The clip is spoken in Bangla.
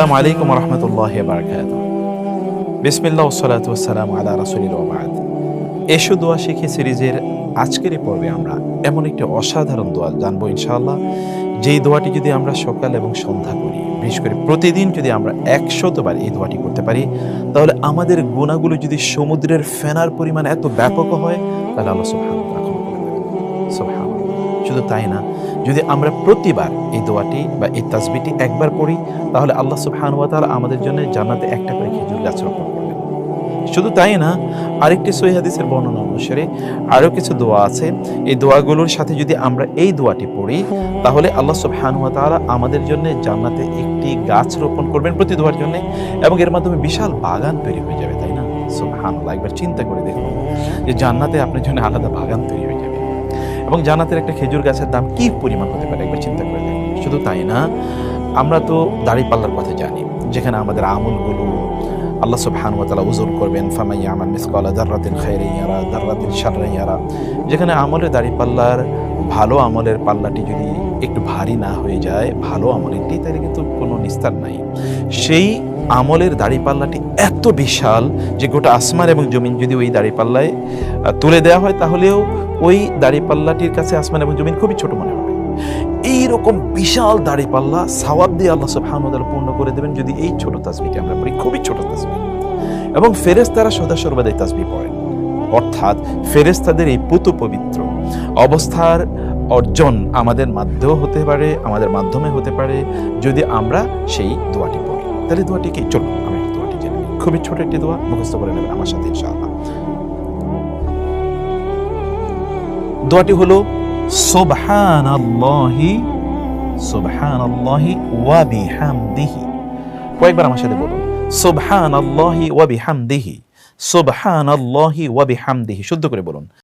আসসালামু আলাইকুম ওয়া রাহমাতুল্লাহি ওয়া বারাকাতুহু। বিসমিল্লাহ ওয়াসসালাতু ওয়াসসালামু আলা রাসূলিল্লাহ ওয়া বা'দ। এসো দোয়া শিখি সিরিজের আজকের এই পর্বে আমরা এমন একটি অসাধারণ দোয়া জানবো ইনশাআল্লাহ, যেই দোয়াটি যদি আমরা সকাল এবং সন্ধ্যা করি, বিশেষ করে প্রতিদিন যদি আমরা ১০০ বার এই দোয়াটি করতে পারি, তাহলে আমাদের গুনাহগুলো যদি সমুদ্রের ফেনার পরিমাণ এত ব্যাপক হয়, তাহলে আল্লাহ সুবহানাহু ওয়া তাআলা ক্ষমা করে দেবেন। সুবহানাল্লাহ। শুধু তাই না, যদি আমরা প্রতিবার এই দোয়াটি বা এই তাসবিহটি একবার পড়ি, তাহলে আল্লাহ সুবহানাহু ওয়া তাআলা আমাদের জন্য জান্নাতে একটা করে খেজুর গাছ রোপণ করবেন। শুধু তাই না, আরেকটি সহিহ হাদিসের বর্ণনা অনুসারে আরও কিছু দোয়া আছে। এই দোয়াগুলোর সাথে যদি আমরা এই দোয়াটি পড়ি, তাহলে আল্লাহ সুবহানাহু ওয়া তাআলা আমাদের জন্য জান্নাতে একটি গাছ রোপণ করবেন প্রতি দোয়ার জন্য, এবং এর মাধ্যমে বিশাল বাগান তৈরি হয়ে যাবে, তাই না? সুবহানাল্লাহ। একবার চিন্তা করে দেখুন যে জান্নাতে আপনার জন্য আলাদা বাগান তৈরি হয়ে যাবে, এবং জান্নাতের একটা খেজুর গাছের দাম কি পরিমাণ হতে পারে একবার চিন্তা করে দেখুন। শুধু তাই না, আমরা তো দাড়িপাল্লার কথা জানি, যেখানে আমাদের আমলগুলো আল্লাহ সুবহানাহু ওয়া তাআলা ওজন করবেন। ফামান ইয়ামাল মিসকালা যাররাতিন খায়রান ইয়ারা যাররাতিন শাররান ইয়ারা। যেখানে আমলের দাড়িপাল্লার ভালো আমলের পাল্লাটি যদি একটু ভারী না হয়ে যায়, ভালো আমলেরটি, তাহলে কিন্তু কোনো নিস্তার নাই। সেই আমলের দাড়িপাল্লাটি এত বিশাল যে গোটা আসমান এবং জমিন যদি ওই দাড়িপাল্লায় তুলে দেওয়া হয়, তাহলেও ওই দাড়িপাল্লাটির কাছে আসমান এবং জমিন খুবই ছোট মনে হবে। এইরকম বিশাল দাড়িপাল্লা সওয়াব দিয়ে আল্লাহ সুবহানাহু ওয়া তাআলা পূর্ণ করে দেবেন যদি এই ছোট তাসবিহটি আমরা পড়ি, খুবই ছোট তাসবিহ। এবং ফেরেশতারা সদা সর্বদা এই তাসবিহ পড়েন, অর্থাৎ ফেরেশতাদের এই পুত পবিত্র অবস্থার অর্জন আমাদের মাধ্যমেও হতে পারে, আমাদের মাধ্যমে হতে পারে যদি আমরা সেই দোয়াটি পড়ি। তাহলে দোয়াটি কি? চলুন আমরা এই দোয়াটি জেনে নিই। খুবই ছোট একটি দোয়া, মুখস্থ করে নেবেন আমার সাথে ইনশাআল্লাহ। দোয়াটি হলো সুবহানাল্লাহি সুবহানাল্লাহি ওয়া বিহামদিহি। কয়েকবার আমার সাথে বলুন, সুবহানাল্লাহি ওয়া বিহামদিহি, সুবহানাল্লাহি ওয়া বিহামদিহি। শুদ্ধ করে বলুন।